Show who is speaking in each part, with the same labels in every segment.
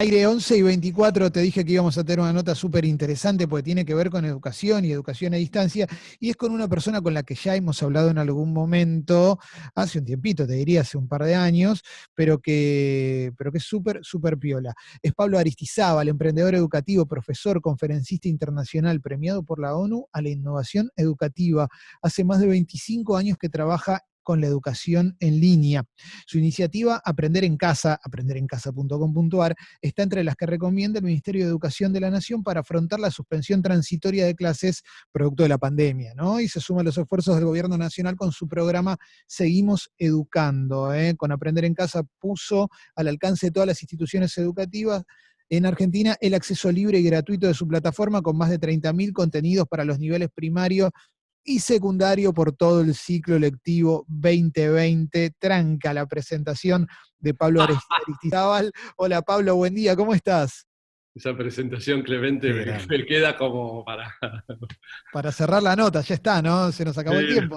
Speaker 1: Aire 11:24, te dije que íbamos a tener una nota súper interesante porque tiene que ver con educación y educación a distancia, y es con una persona con la que ya hemos hablado en algún momento, hace un tiempito, te diría, hace un par de años, pero que es súper, súper piola. Es Pablo Aristizábal, emprendedor educativo, profesor, conferencista internacional, premiado por la ONU a la innovación educativa. Hace más de 25 años que trabaja con la educación en línea. Su iniciativa, Aprender en Casa, aprenderencasa.com.ar, está entre las que recomienda el Ministerio de Educación de la Nación para afrontar la suspensión transitoria de clases producto de la pandemia, ¿no? Y se suma a los esfuerzos del Gobierno Nacional con su programa Seguimos Educando, ¿eh? Con Aprender en Casa puso al alcance de todas las instituciones educativas en Argentina el acceso libre y gratuito de su plataforma con más de 30.000 contenidos para los niveles primarios y secundario por todo el ciclo lectivo 2020. Tranca la presentación de Pablo Aristizábal. Hola Pablo, buen día, ¿cómo estás?
Speaker 2: Esa presentación, Clemente,
Speaker 1: Qué
Speaker 2: me,
Speaker 1: grande.
Speaker 2: me queda como para...
Speaker 1: Para cerrar la nota, ya está, ¿no? Se nos acabó el tiempo.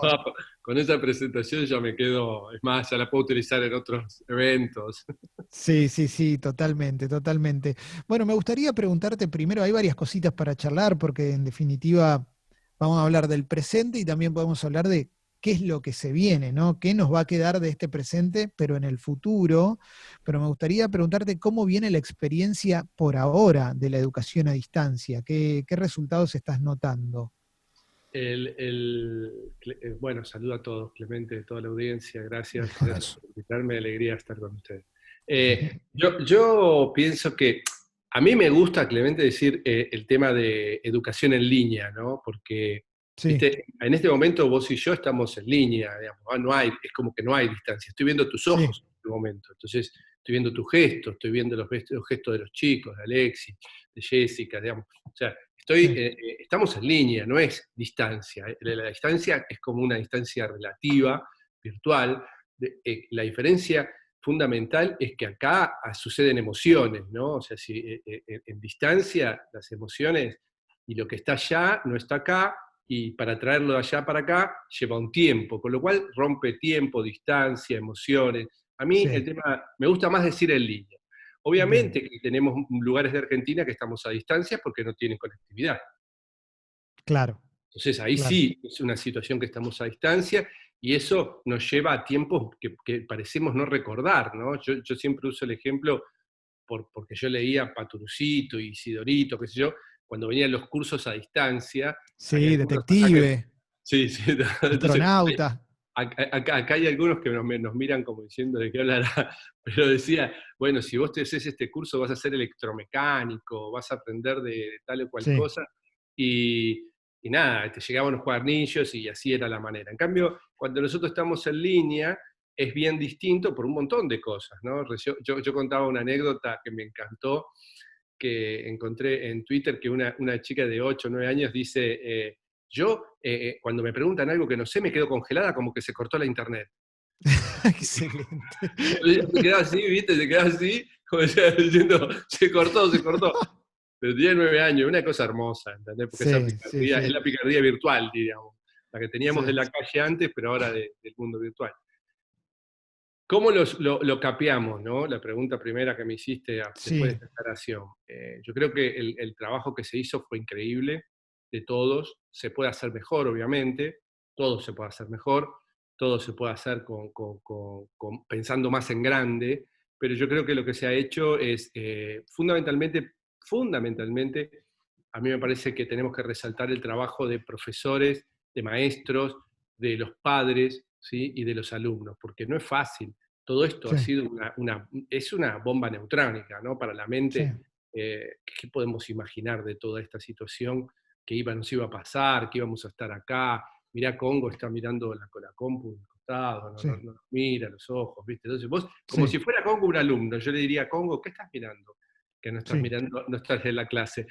Speaker 2: Con esa presentación ya me quedo, es más, ya la puedo utilizar en otros eventos.
Speaker 1: Sí, sí, sí, totalmente, totalmente. Bueno, me gustaría preguntarte primero, hay varias cositas para charlar, porque en definitiva vamos a hablar del presente y también podemos hablar de qué es lo que se viene, ¿no? ¿Qué nos va a quedar de este presente, pero en el futuro? Pero me gustaría preguntarte cómo viene la experiencia por ahora de la educación a distancia, qué resultados estás notando.
Speaker 2: Bueno, saludo a todos, Clemente, a toda la audiencia, gracias por invitarme, alegría estar con ustedes. Yo pienso que a mí me gusta, Clemente, decir el tema de educación en línea, ¿no? Porque,
Speaker 1: Sí,
Speaker 2: viste, en este momento vos y yo estamos en línea, digamos, no hay, es como que no hay distancia, estoy viendo tus
Speaker 1: sí,
Speaker 2: ojos en este momento, entonces estoy viendo tus gestos, estoy viendo los gestos de los chicos, de Alexis, de Jessica, digamos, o sea,
Speaker 1: sí,
Speaker 2: estamos en línea, no es distancia. La distancia es como una distancia relativa, virtual. La diferencia fundamental es que acá suceden emociones, ¿no? O sea, si en distancia las emociones y lo que está allá no está acá, y para traerlo de allá para acá lleva un tiempo, con lo cual rompe tiempo, distancia, emociones. A mí el
Speaker 1: sí,
Speaker 2: tema, me gusta más decir en línea.
Speaker 1: bien,
Speaker 2: Obviamente que tenemos lugares de Argentina que estamos a distancia porque no tienen conectividad.
Speaker 1: claro,
Speaker 2: Entonces ahí
Speaker 1: claro.
Speaker 2: sí es una situación que estamos a distancia y eso nos lleva a tiempos que parecemos no recordar, ¿no? Yo siempre uso el ejemplo porque yo leía Paturucito y Isidorito, qué sé yo, cuando venían los cursos a distancia, hay
Speaker 1: Sí,
Speaker 2: algunos acá que...
Speaker 1: detective,
Speaker 2: Sí, sí, entonces
Speaker 1: astronauta.
Speaker 2: acá hay algunos que nos miran como diciendo de qué hablará, pero decía, bueno, si vos te haces este curso vas a ser electromecánico, vas a aprender de tal o cual
Speaker 1: Sí,
Speaker 2: cosa, y, y nada, te llegaban los cuadernillos y así era la manera. En cambio, cuando nosotros estamos en línea, es bien distinto por un montón de cosas, ¿no? Yo contaba una anécdota que me encantó, que encontré en Twitter, que una chica de 8 o 9 años dice, cuando me preguntan algo que no sé, me quedo congelada como que se cortó la internet.
Speaker 1: excelente.
Speaker 2: Se quedaba así, ¿viste? Se quedaba así, como decía, diciendo, se cortó, se cortó. Pero tenía 9 años, una cosa hermosa, ¿entendés? Porque esa
Speaker 1: Sí, sí,
Speaker 2: picardía, es
Speaker 1: sí,
Speaker 2: la picardía virtual, digamos, la que teníamos de
Speaker 1: sí,
Speaker 2: la calle antes, pero ahora del mundo virtual. ¿Cómo lo capeamos, no? La pregunta primera que me hiciste después de
Speaker 1: sí,
Speaker 2: esta aclaración. Yo creo que el trabajo que se hizo fue increíble, de todos. Se puede hacer mejor, obviamente. Todo se puede hacer mejor. Todo se puede hacer pensando más en grande. Pero yo creo que lo que se ha hecho es fundamentalmente, a mí me parece que tenemos que resaltar el trabajo de profesores, de maestros, de los padres, ¿sí? Y de los alumnos, porque no es fácil. Todo esto ha
Speaker 1: sí,
Speaker 2: sido es una bomba neutrónica, ¿no? Para la
Speaker 1: sí,
Speaker 2: mente, ¿qué podemos imaginar de toda esta situación? Nos iba a pasar, que íbamos a estar acá. Mirá, Congo está mirando la compu del costado, no,
Speaker 1: sí,
Speaker 2: no nos mira a los ojos, ¿viste? Entonces vos, como
Speaker 1: sí,
Speaker 2: si fuera Congo un alumno, yo le diría, Congo, ¿qué estás mirando? Que no estás
Speaker 1: sí.
Speaker 2: mirando, no estás en la clase.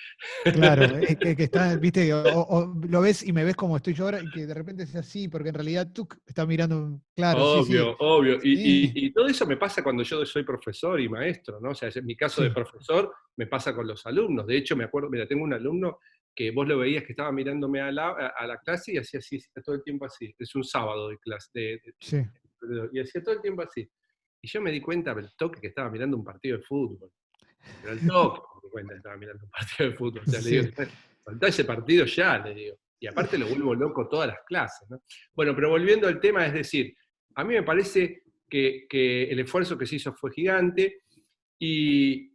Speaker 1: Claro, es que está, viste, o lo ves y me ves como estoy yo ahora y que de repente es así, porque en realidad tú estás mirando, claro, sí, sí,
Speaker 2: Obvio, obvio.
Speaker 1: sí,
Speaker 2: Y todo eso me pasa cuando yo soy profesor y maestro, ¿no? O sea, en mi caso de
Speaker 1: sí.
Speaker 2: profesor me pasa con los alumnos. De hecho, me acuerdo, mira, tengo un alumno que vos lo veías que estaba mirándome a la clase y hacía así, todo el tiempo así. Es un sábado de clase,
Speaker 1: Sí,
Speaker 2: y hacía todo el tiempo así. Y yo me di cuenta del toque que estaba mirando un partido de fútbol. Pero el toque, por mi cuenta, estaba mirando un partido de fútbol. O sea, le
Speaker 1: Sí,
Speaker 2: digo, saltá ese partido ya, le digo. Y aparte lo vuelvo loco todas las clases, ¿no? Bueno, pero volviendo al tema, es decir, a mí me parece que el esfuerzo que se hizo fue gigante y,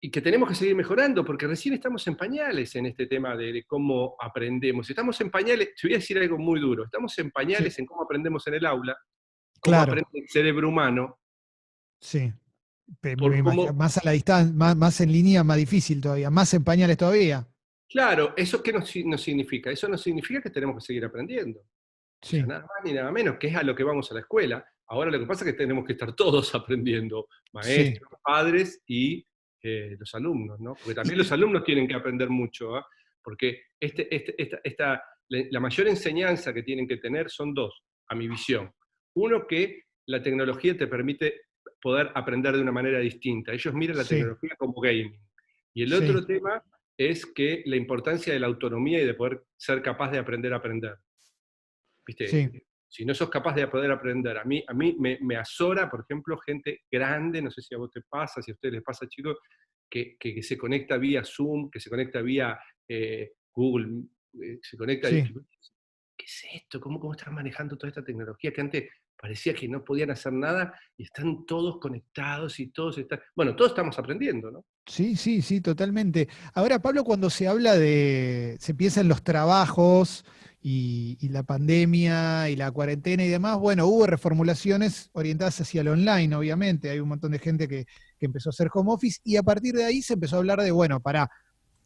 Speaker 2: y que tenemos que seguir mejorando, porque recién estamos en pañales en este tema de cómo aprendemos. Estamos en pañales, te voy a decir algo muy duro, estamos en
Speaker 1: sí,
Speaker 2: pañales en cómo aprendemos en el aula, cómo
Speaker 1: claro,
Speaker 2: aprende el cerebro humano,
Speaker 1: sí. Me
Speaker 2: por
Speaker 1: imagino,
Speaker 2: cómo.
Speaker 1: más a la distancia, más en línea, más difícil todavía, más en pañales todavía.
Speaker 2: Claro, ¿eso qué nos significa? Eso nos significa que tenemos que seguir aprendiendo. O sea,
Speaker 1: Sí,
Speaker 2: nada más ni nada menos, que es a lo que vamos a la escuela. Ahora lo que pasa es que tenemos que estar todos aprendiendo,
Speaker 1: sí.
Speaker 2: maestros, padres y los alumnos, ¿no? Porque
Speaker 1: Y,
Speaker 2: también los
Speaker 1: y-
Speaker 2: alumnos tienen que aprender mucho, ¿ah? Porque la mayor enseñanza que tienen que tener son dos, a mi visión. Uno, que la tecnología te permite poder aprender de una manera distinta. Ellos miran la
Speaker 1: sí,
Speaker 2: tecnología como gaming. Y el
Speaker 1: sí,
Speaker 2: otro tema es que la importancia de la autonomía y de poder ser capaz de aprender a aprender.
Speaker 1: sí,
Speaker 2: ¿Viste? Si no sos capaz de poder aprender, a mí me azora, por ejemplo, gente grande, no sé si a vos te pasa, si a ustedes les pasa, chicos, que se conecta vía Zoom, que se conecta vía Google, se conecta.
Speaker 1: sí.
Speaker 2: ¿Qué es esto? ¿Cómo están manejando toda esta tecnología? Que antes parecía que no podían hacer nada y están todos conectados y todos están. Bueno, todos estamos aprendiendo, ¿no?
Speaker 1: Sí, sí, sí, totalmente. Ahora, Pablo, cuando se habla se piensa en los trabajos y la pandemia y la cuarentena y demás, bueno, hubo reformulaciones orientadas hacia el online, obviamente. Hay un montón de gente que empezó a hacer home office y a partir de ahí se empezó a hablar de, bueno,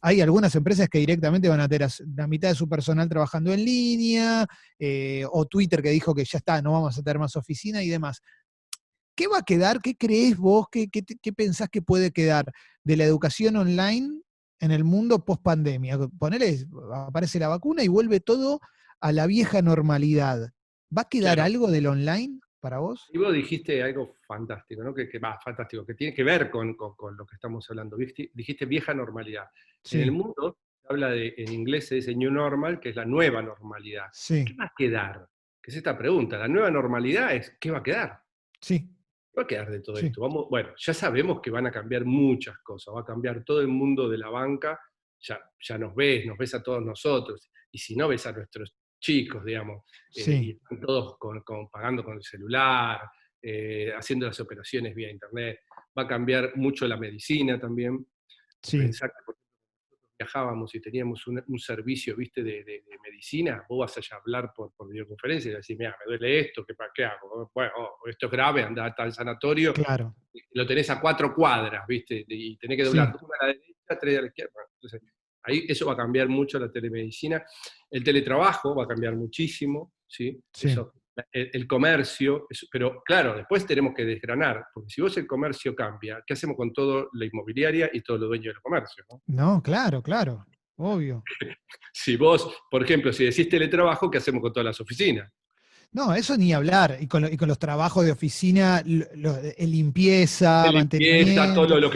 Speaker 1: hay algunas empresas que directamente van a tener la mitad de su personal trabajando en línea, o Twitter que dijo que ya está, no vamos a tener más oficina y demás. ¿Qué va a quedar? ¿Qué crees vos? ¿Qué pensás que puede quedar de la educación online en el mundo post pandemia? Ponele, aparece la vacuna y vuelve todo a la vieja normalidad. ¿Va a quedar
Speaker 2: Claro.
Speaker 1: algo del online para vos?
Speaker 2: Y vos dijiste algo fantástico, ¿no? Fantástico, que tiene que ver con lo que estamos hablando. Dijiste vieja normalidad. En el
Speaker 1: Sí,
Speaker 2: mundo se habla en inglés se dice new normal, que es la nueva normalidad. ¿Qué
Speaker 1: sí,
Speaker 2: va a quedar? Que es esta pregunta. La nueva normalidad es, ¿qué va a quedar?
Speaker 1: sí,
Speaker 2: ¿Qué va a quedar de todo
Speaker 1: sí,
Speaker 2: esto? Bueno, ya sabemos que van a cambiar muchas cosas. Va a cambiar todo el mundo de la banca. Ya nos ves a todos nosotros. Y si no, ves a nuestros chicos, digamos, y
Speaker 1: sí,
Speaker 2: están todos pagando con el celular, haciendo las operaciones vía internet. Va a cambiar mucho la medicina también.
Speaker 1: sí,
Speaker 2: Pensar que, por ejemplo, nosotros viajábamos y teníamos un servicio, viste, de medicina, vos vas allá a hablar por videoconferencia y decís, mira, me duele esto, ¿qué hago? Bueno, esto es grave, anda hasta el sanatorio,
Speaker 1: claro,
Speaker 2: lo tenés a 4 cuadras, viste, y tenés que doblar
Speaker 1: sí,
Speaker 2: una a la derecha, 3 a la izquierda. Bueno, entonces, ahí eso va a cambiar mucho la telemedicina. El teletrabajo va a cambiar muchísimo, ¿sí?
Speaker 1: sí.
Speaker 2: Eso, el comercio, pero claro, después tenemos que desgranar, porque si vos el comercio cambia, ¿qué hacemos con todo la inmobiliaria y todo lo dueño del comercio? ¿No?
Speaker 1: No, claro, claro, obvio.
Speaker 2: Si vos, por ejemplo, si decís teletrabajo, ¿qué hacemos con todas las oficinas?
Speaker 1: No, eso ni hablar. Y con los trabajos de oficina, limpieza,
Speaker 2: De limpieza, todo
Speaker 1: mantenimiento.
Speaker 2: lo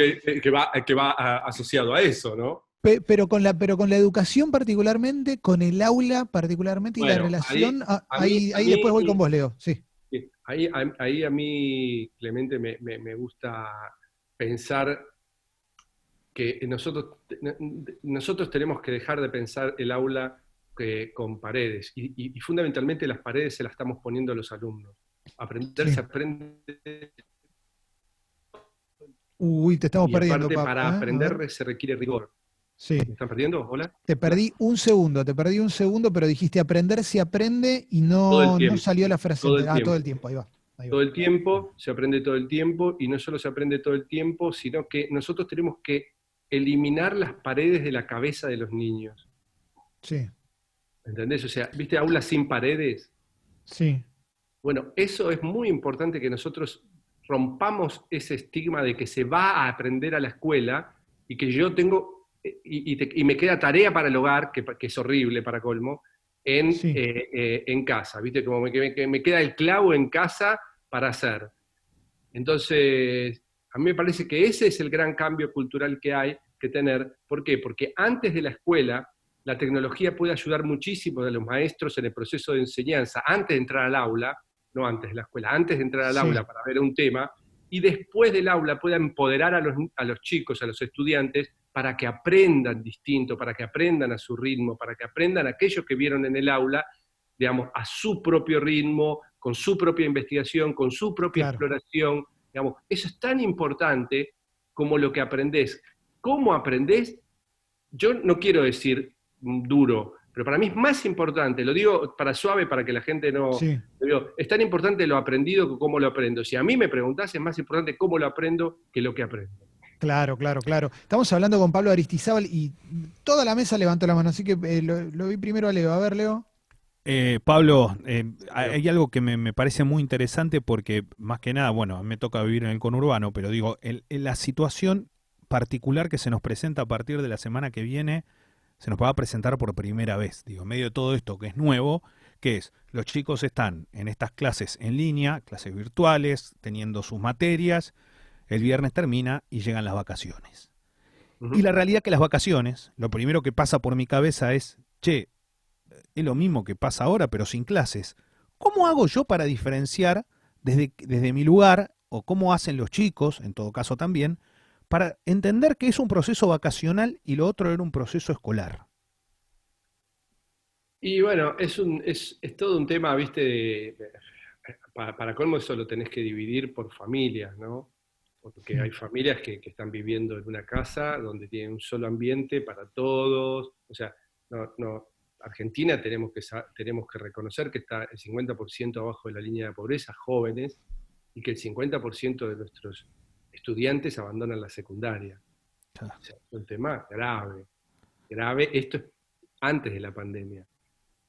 Speaker 2: que va asociado a eso, ¿no?
Speaker 1: Pero con la educación particularmente, con el aula particularmente y la
Speaker 2: Bueno, ahí
Speaker 1: relación,
Speaker 2: a mí, a
Speaker 1: ahí después voy con
Speaker 2: mí,
Speaker 1: vos, Leo. Sí,
Speaker 2: sí, ahí a mí, Clemente, me gusta pensar que nosotros tenemos que dejar de pensar el aula con paredes, y fundamentalmente las paredes se las estamos poniendo a los alumnos. Aprender se
Speaker 1: sí.
Speaker 2: aprende,
Speaker 1: Uy, te estamos
Speaker 2: y
Speaker 1: perdiendo,
Speaker 2: aparte
Speaker 1: Pablo,
Speaker 2: para
Speaker 1: ¿eh? A ver.
Speaker 2: aprender se requiere rigor.
Speaker 1: Sí.
Speaker 2: ¿Me están perdiendo? ¿Hola? ¿Hola?
Speaker 1: Te perdí un segundo, pero dijiste aprender se aprende y
Speaker 2: Todo el
Speaker 1: no
Speaker 2: tiempo,
Speaker 1: salió la frase.
Speaker 2: todo el
Speaker 1: Todo el
Speaker 2: tiempo.
Speaker 1: tiempo, ahí va, ahí va.
Speaker 2: Todo el tiempo, se aprende todo el tiempo, y no solo se aprende todo el tiempo, sino que nosotros tenemos que eliminar las paredes de la cabeza de los niños.
Speaker 1: Sí,
Speaker 2: ¿Entendés? O sea, ¿viste aulas sin paredes?
Speaker 1: sí,
Speaker 2: Bueno, eso es muy importante, que nosotros rompamos ese estigma de que se va a aprender a la escuela y que yo tengo, y me queda tarea para el hogar, que es horrible para colmo,
Speaker 1: sí.
Speaker 2: en casa, ¿viste? Como que me queda el clavo en casa para hacer. Entonces, a mí me parece que ese es el gran cambio cultural que hay que tener. ¿Por qué? Porque antes de la escuela, la tecnología puede ayudar muchísimo a los maestros en el proceso de enseñanza, antes de entrar al aula, no antes de la escuela, antes de entrar al
Speaker 1: Sí,
Speaker 2: aula para ver un tema, y después del aula pueda empoderar a los chicos, a los estudiantes, para que aprendan distinto, para que aprendan a su ritmo, para que aprendan aquellos que vieron en el aula, digamos, a su propio ritmo, con su propia investigación, con su propia
Speaker 1: Claro.
Speaker 2: exploración. Digamos, eso es tan importante como lo que aprendés. ¿Cómo aprendés? Yo no quiero decir duro, pero para mí es más importante, lo digo para suave, para que la gente no...
Speaker 1: Sí.
Speaker 2: Digo, es tan importante lo aprendido que cómo lo aprendo. Si a mí me preguntás, es más importante cómo lo aprendo que lo que aprendo.
Speaker 1: Claro, claro, claro. Estamos hablando con Pablo Aristizábal y toda la mesa levantó la mano, así que lo vi primero a Leo. A ver, Leo.
Speaker 3: Pablo,
Speaker 2: Pero,
Speaker 3: hay algo que me parece muy interesante porque más que nada, bueno, me toca vivir en el conurbano, pero digo, la situación particular que se nos presenta a partir de la semana que viene, se nos va a presentar por primera vez, digo, en medio de todo esto que es nuevo, que es, los chicos están en estas clases en línea, clases virtuales, teniendo sus materias, el viernes termina y llegan las vacaciones. Y
Speaker 2: ujú.
Speaker 3: la realidad que las vacaciones, lo primero que pasa por mi cabeza es, che, es lo mismo que pasa ahora, pero sin clases. ¿Cómo hago yo para diferenciar desde mi lugar, o cómo hacen los chicos, en todo caso también, para entender que es un proceso vacacional y lo otro era un proceso escolar?
Speaker 2: Y bueno, es todo un tema, viste, para colmo eso lo tenés que dividir por familias, ¿no? Porque
Speaker 1: Mm.
Speaker 2: hay familias que están viviendo en una casa donde tienen un solo ambiente para todos. O sea, Argentina tenemos que reconocer que está el 50% abajo de la línea de pobreza, jóvenes, y que el 50% de nuestros estudiantes abandonan la secundaria. O sea, es un tema grave, grave. Esto es antes de la pandemia.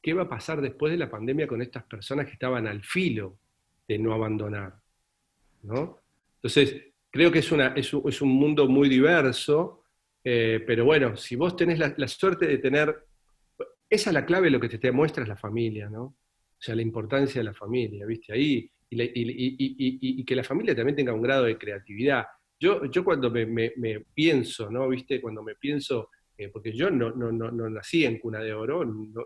Speaker 2: ¿Qué va a pasar después de la pandemia con estas personas que estaban al filo de no abandonar? ¿No? Entonces, creo que es un mundo muy diverso, pero bueno, si vos tenés la suerte de tener, esa es la clave, lo que te muestra es la familia, ¿no? O sea, la importancia de la familia, ¿viste? Ahí, y que la familia también tenga un grado de creatividad. Yo cuando me pienso, ¿no? ¿Viste? Cuando me pienso, porque yo no nací en cuna de oro,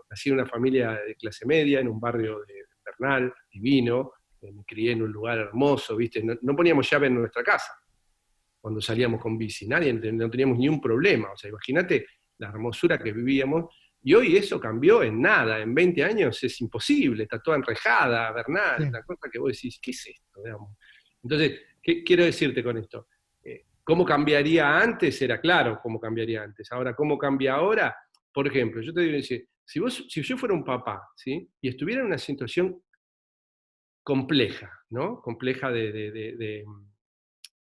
Speaker 2: nací en una familia de clase media, en un barrio de Bernal, divino, me crié en un lugar hermoso, ¿viste? No poníamos llave en nuestra casa cuando salíamos con bici, no teníamos ni un problema, o sea, imagínate la hermosura que vivíamos, y hoy eso cambió en nada, en 20 años es imposible, está toda enrejada, Bernal,
Speaker 1: Sí.
Speaker 2: una cosa que vos decís, ¿qué es esto? Digamos? Entonces, ¿qué quiero decirte con esto? ¿Cómo cambiaría antes? Era claro cómo cambiaría antes. Ahora, ¿cómo cambia ahora? Por ejemplo, yo te digo, si yo fuera un papá, ¿sí? Y estuviera en una situación compleja, ¿no? Compleja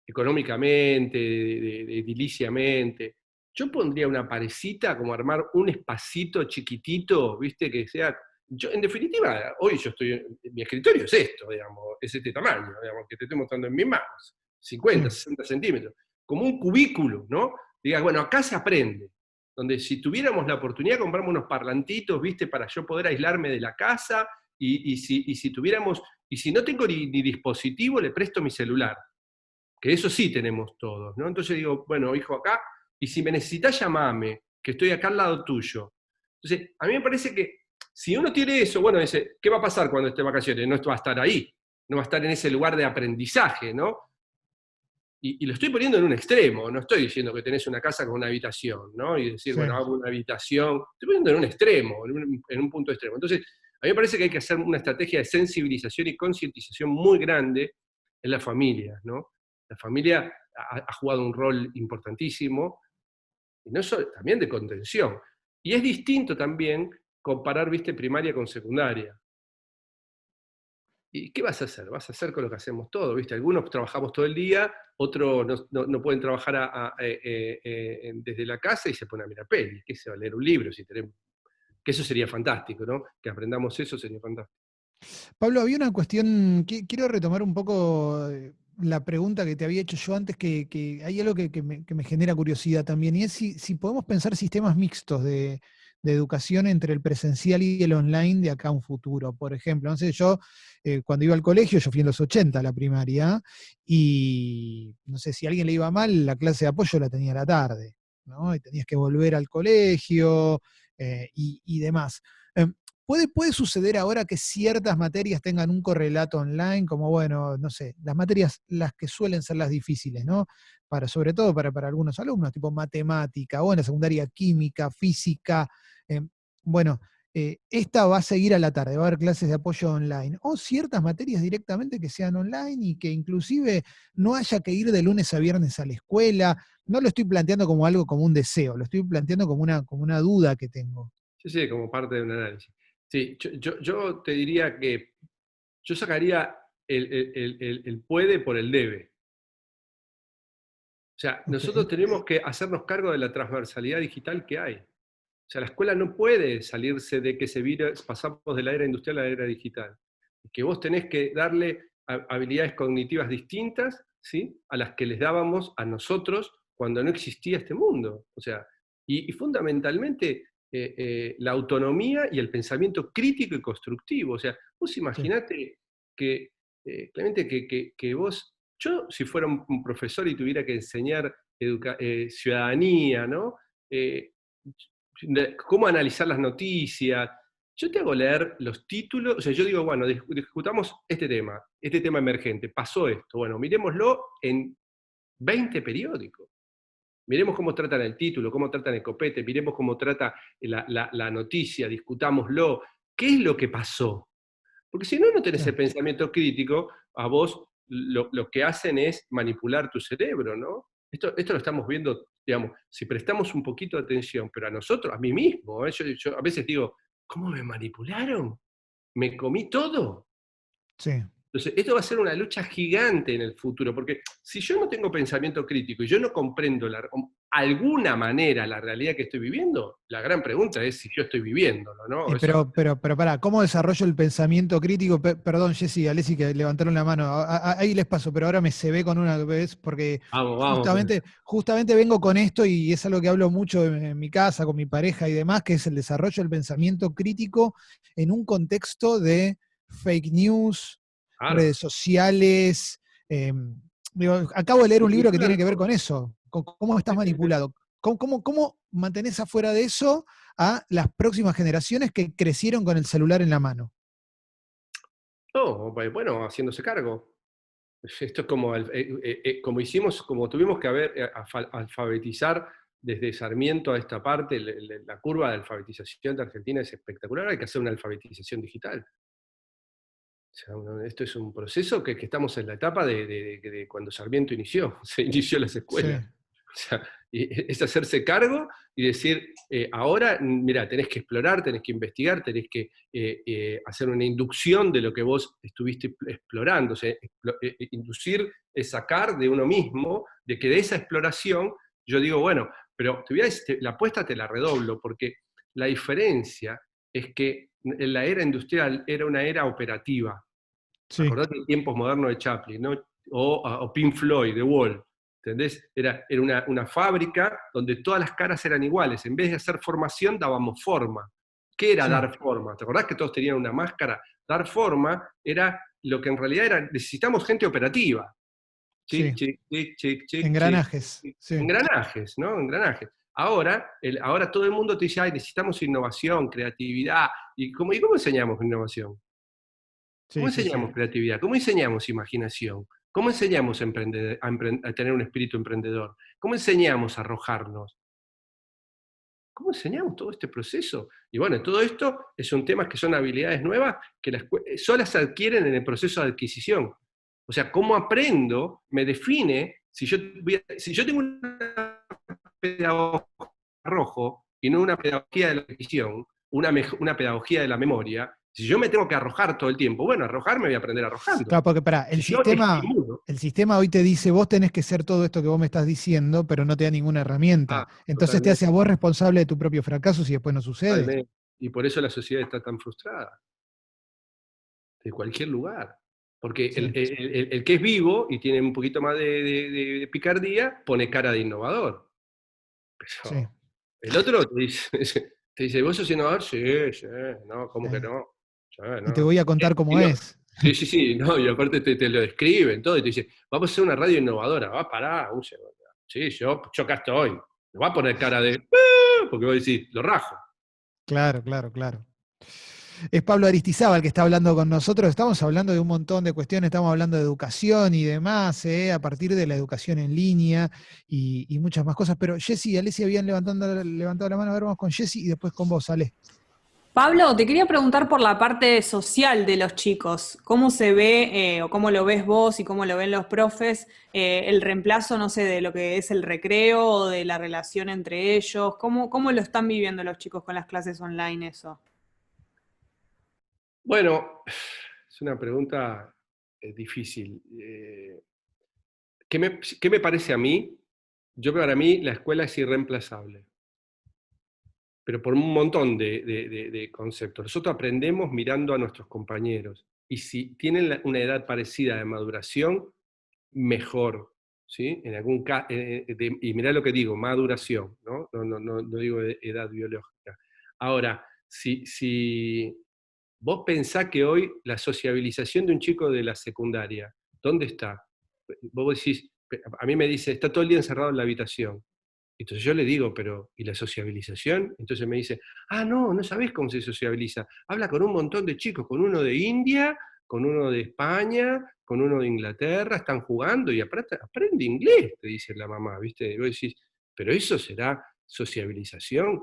Speaker 2: económicamente, ediliciamente. Yo pondría una parecita, como armar un espacito chiquitito, ¿viste? Que sea. Yo, en definitiva, hoy yo estoy. Mi escritorio es esto, digamos, es este tamaño, digamos, que te estoy mostrando en mis manos,
Speaker 1: Sí.
Speaker 2: 50, 60 centímetros, como un cubículo, ¿no? Digas, bueno, acá se aprende. Donde si tuviéramos la oportunidad de comprarme unos parlantitos, ¿viste? Para yo poder aislarme de la casa, y si tuviéramos, y si no tengo ni dispositivo, le presto mi celular, que eso sí tenemos todos, ¿no? Entonces digo, bueno, hijo, acá, y si me necesitas, llamame, que estoy acá al lado tuyo. Entonces, a mí me parece que si uno tiene eso, bueno, dice, ¿qué va a pasar cuando esté de vacaciones? No va a estar ahí, no va a estar en ese lugar de aprendizaje, ¿no? Y lo estoy poniendo en un extremo, no estoy diciendo que tenés una casa con una habitación, ¿no? Y decir,
Speaker 1: Sí.
Speaker 2: bueno, hago una habitación, estoy poniendo en un extremo, en un punto extremo. Entonces, a mí me parece que hay que hacer una estrategia de sensibilización y concientización muy grande en las familias, ¿no? La familia ha jugado un rol importantísimo, y no solo, también de contención. Y es distinto también comparar, viste, primaria con secundaria. ¿Y qué vas a hacer? Vas a hacer con lo que hacemos todos, ¿viste? Algunos trabajamos todo el día, otros no pueden trabajar desde la casa y se ponen a mirar pelis. ¿Qué se va a leer un libro? Si tenemos, que eso sería fantástico, ¿no? Que aprendamos eso sería fantástico.
Speaker 1: Pablo, había una cuestión, quiero retomar un poco la pregunta que te había hecho yo antes, que hay algo que me genera curiosidad también, y es si podemos pensar sistemas mixtos de educación entre el presencial y el online de acá a un futuro. Por ejemplo, no sé, yo cuando iba al colegio, yo fui en los 80 a la primaria, y no sé, si a alguien le iba mal, la clase de apoyo la tenía a la tarde, ¿no? Y tenías que volver al colegio y demás. Em, ¿Puede suceder ahora que ciertas materias tengan un correlato online, como, bueno, no sé, las materias, las que suelen ser las difíciles, ¿no? Sobre todo para algunos alumnos, tipo matemática, o en la secundaria química, física, eh, bueno, esta va a seguir a la tarde, va a haber clases de apoyo online, o ciertas materias directamente que sean online y que inclusive no haya que ir de lunes a viernes a la escuela. No lo estoy planteando como algo, como un deseo, lo estoy planteando como una duda que tengo.
Speaker 2: Sí, sí, como parte de un análisis. Sí, yo te diría que yo sacaría el puede por el debe. O sea,
Speaker 1: Ok,
Speaker 2: nosotros tenemos que hacernos cargo de la transversalidad digital que hay. O sea, la escuela no puede salirse de que pasamos de la era industrial a la era digital. Que vos tenés que darle habilidades cognitivas distintas, ¿sí?, a las que les dábamos a nosotros cuando no existía este mundo. O sea, y fundamentalmente la autonomía y el pensamiento crítico y constructivo. O sea, vos
Speaker 1: sí,
Speaker 2: imaginate que, Clemente, que vos, yo si fuera un profesor y tuviera que enseñar ciudadanía, ¿no? Eh, cómo analizar las noticias. Yo te hago leer los títulos, o sea, yo digo, bueno, discutamos este tema emergente, pasó esto, bueno, miremoslo en 20 periódicos. Miremos cómo tratan el título, cómo tratan el copete, miremos cómo trata la noticia, discutámoslo. ¿Qué es lo que pasó? Porque si no, no tenés el
Speaker 1: claro.
Speaker 2: pensamiento crítico, a vos lo que hacen es manipular tu cerebro, ¿no? Esto lo estamos viendo, digamos, si prestamos un poquito de atención, pero a nosotros, a mí mismo, ¿eh? Yo a veces digo, ¿cómo me manipularon? ¿Me comí todo?
Speaker 1: Sí.
Speaker 2: Entonces, esto va a ser una lucha gigante en el futuro, porque si yo no tengo pensamiento crítico y yo no comprendo alguna manera la realidad que estoy viviendo, la gran pregunta es si yo estoy viviéndolo, ¿no? Eso,
Speaker 1: Pero pará, ¿cómo desarrollo el pensamiento crítico? Perdón, Jessy, Alessi, que levantaron la mano. Ahí les paso, pero ahora me se ve con una vez, porque
Speaker 2: vamos con eso.
Speaker 1: justamente vengo con esto y es algo que hablo mucho en mi casa, con mi pareja y demás, que es el desarrollo del pensamiento crítico en un contexto de fake news,
Speaker 2: Claro.
Speaker 1: redes sociales. eh, Acabo de leer un libro que tiene que ver con eso, con cómo estás
Speaker 2: Sí, sí, sí.
Speaker 1: manipulado. ¿Cómo mantenés afuera de eso a las próximas generaciones que crecieron con el celular en la mano?
Speaker 2: No, bueno, haciéndose cargo. Esto es como, como hicimos, como tuvimos que alfabetizar desde Sarmiento a esta parte, la curva de alfabetización de Argentina es espectacular, hay que hacer una alfabetización digital. O sea, esto es un proceso que estamos en la etapa de cuando Sarmiento se inició las
Speaker 1: Sí,
Speaker 2: escuelas. O sea, es hacerse cargo y decir, ahora, mira, tenés que explorar, tenés que investigar, tenés que hacer una inducción de lo que vos estuviste explorando. O sea, inducir es sacar de uno mismo, de que de esa exploración, yo digo, bueno, pero la apuesta te la redoblo, porque la diferencia es que en la era industrial era una era operativa.
Speaker 1: sí,
Speaker 2: Acordate de Tiempos Modernos de Chaplin, ¿no? O Pink Floyd, The Wall. ¿Entendés? Era una fábrica donde todas las caras eran iguales. En vez de hacer formación, dábamos forma. ¿Qué era
Speaker 1: sí.
Speaker 2: dar forma? ¿Te acordás que todos tenían una máscara? Dar forma era lo que en realidad era, necesitamos gente operativa. Chic,
Speaker 1: Sí,
Speaker 2: chic, chic, chic, chic, chic,
Speaker 1: engranajes,
Speaker 2: chic.
Speaker 1: sí,
Speaker 2: Engranajes, ¿no? Engranajes. Ahora todo el mundo te dice, ay, necesitamos innovación, creatividad. ¿Y cómo enseñamos innovación? ¿Cómo
Speaker 1: sí, sí, sí.
Speaker 2: enseñamos creatividad? ¿Cómo enseñamos imaginación? ¿Cómo enseñamos a tener un espíritu emprendedor? ¿Cómo enseñamos a arrojarnos? ¿Cómo enseñamos todo este proceso? Y bueno, todo esto son temas que son habilidades nuevas que solas se adquieren en el proceso de adquisición. O sea, ¿cómo aprendo? Me define, si yo tengo una pedagogía arrojo y no una pedagogía de la adquisición, una pedagogía de la memoria, si yo me tengo que arrojar todo el tiempo, bueno, arrojarme voy a aprender arrojando.
Speaker 1: Claro, porque pará,
Speaker 2: Si yo estimulo,
Speaker 1: el sistema hoy te dice, vos tenés que ser todo esto que vos me estás diciendo, pero no te da ninguna herramienta. Entonces te
Speaker 2: totalmente,
Speaker 1: hace a vos responsable de tu propio fracaso si después no sucede.
Speaker 2: totalmente. Y por eso la sociedad está tan frustrada, de cualquier lugar. Porque
Speaker 1: Sí,
Speaker 2: el que es vivo y tiene un poquito más de picardía, pone cara de innovador.
Speaker 1: sí.
Speaker 2: Pero el otro te dice, ¿vos sos innovador? Sí, sí, no, ¿cómo que
Speaker 1: Eh,
Speaker 2: no? Sí,
Speaker 1: y te
Speaker 2: no.
Speaker 1: voy a contar
Speaker 2: Y
Speaker 1: cómo
Speaker 2: no,
Speaker 1: es.
Speaker 2: sí, sí, sí, no, y aparte te lo describen todo, y te dice, vamos a hacer una radio innovadora, va a parar un segundo. Sí, yo acá estoy. Me va a poner cara de, "Ah", porque voy a decir, lo rajo.
Speaker 1: Claro, claro, claro. Es Pablo Aristizábal que está hablando con nosotros. Estamos hablando de un montón de cuestiones, estamos hablando de educación y demás, a partir de la educación en línea y muchas más cosas. Pero Jessy y Alesia habían levantado la mano. A ver, vamos con Jessy y después con vos, Ale.
Speaker 4: Pablo, te quería preguntar por la parte social de los chicos. ¿Cómo se ve o cómo lo ves vos y cómo lo ven los profes el reemplazo, no sé, de lo que es el recreo o de la relación entre ellos? ¿Cómo lo están viviendo los chicos con las clases online eso?
Speaker 2: Bueno, es una pregunta difícil. ¿Qué me parece a mí? Para mí la escuela es irreemplazable, pero por un montón de conceptos. Nosotros aprendemos mirando a nuestros compañeros, y si tienen una edad parecida de maduración, mejor, ¿sí? En algún y mirá lo que digo, maduración, ¿no? No digo edad biológica. Ahora, si vos pensás que hoy la sociabilización de un chico de la secundaria, ¿dónde está? Vos decís, a mí me dice, está todo el día encerrado en la habitación. Entonces yo le digo, pero ¿y la sociabilización? Entonces me dice, no sabés cómo se sociabiliza. Habla con un montón de chicos, con uno de India, con uno de España, con uno de Inglaterra, están jugando y aprende inglés, te dice la mamá, ¿viste? Y vos decís, pero eso será sociabilización.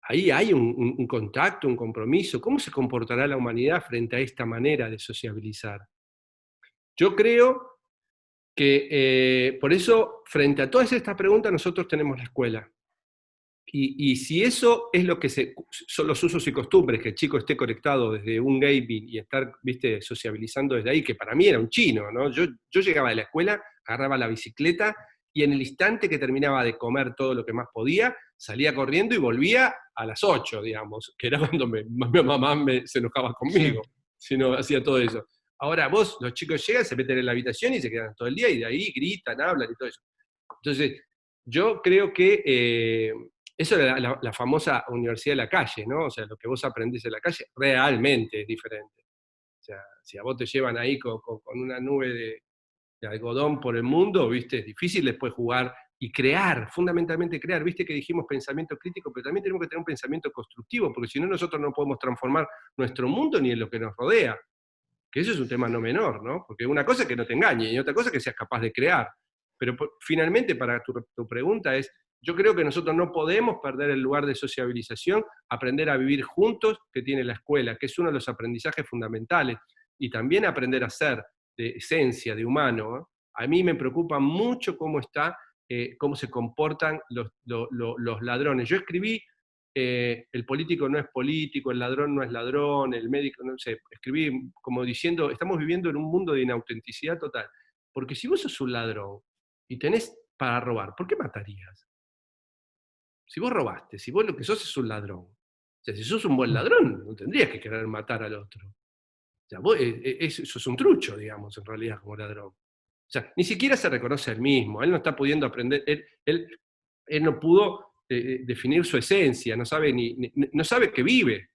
Speaker 2: Ahí hay un contacto, un compromiso. ¿Cómo se comportará la humanidad frente a esta manera de sociabilizar? Yo creo que por eso, frente a todas estas preguntas, nosotros tenemos la escuela. Y si eso es lo que son los usos y costumbres, que el chico esté conectado desde un gaming y estar, viste, sociabilizando desde ahí, que para mí era un chino, ¿no? Yo llegaba de la escuela, agarraba la bicicleta, y en el instante que terminaba de comer todo lo que más podía, salía corriendo y volvía a las 8, digamos, que era cuando mi mamá se enojaba conmigo, si no hacía todo eso. Ahora los chicos llegan, se meten en la habitación y se quedan todo el día, y de ahí gritan, hablan y todo eso. Entonces, yo creo que eso era la famosa universidad de la calle, ¿no? O sea, lo que vos aprendés en la calle realmente es diferente. O sea, si a vos te llevan ahí con una nube de algodón por el mundo, ¿viste? Es difícil después jugar y crear, fundamentalmente crear. ¿Viste que dijimos pensamiento crítico? Pero también tenemos que tener un pensamiento constructivo, porque si no, nosotros no podemos transformar nuestro mundo ni en lo que nos rodea. Que eso es un tema no menor, ¿no? Porque una cosa es que no te engañe y otra cosa es que seas capaz de crear. Pero finalmente, para tu pregunta es, yo creo que nosotros no podemos perder el lugar de sociabilización, aprender a vivir juntos que tiene la escuela, que es uno de los aprendizajes fundamentales, y también aprender a ser de esencia, de humano, ¿eh? A mí me preocupa mucho cómo se comportan los ladrones. Yo escribí el político no es político, el ladrón no es ladrón, el médico, no sé, escribí como diciendo, estamos viviendo en un mundo de inautenticidad total. Porque si vos sos un ladrón y tenés para robar, ¿por qué matarías? Si vos robaste, si vos lo que sos es un ladrón, o sea, si sos un buen ladrón, no tendrías que querer matar al otro. O sea, vos sos un trucho, digamos, en realidad, como ladrón. O sea, ni siquiera se reconoce a él mismo, él no está pudiendo aprender, él no pudo definir su esencia, no sabe no sabe que vive,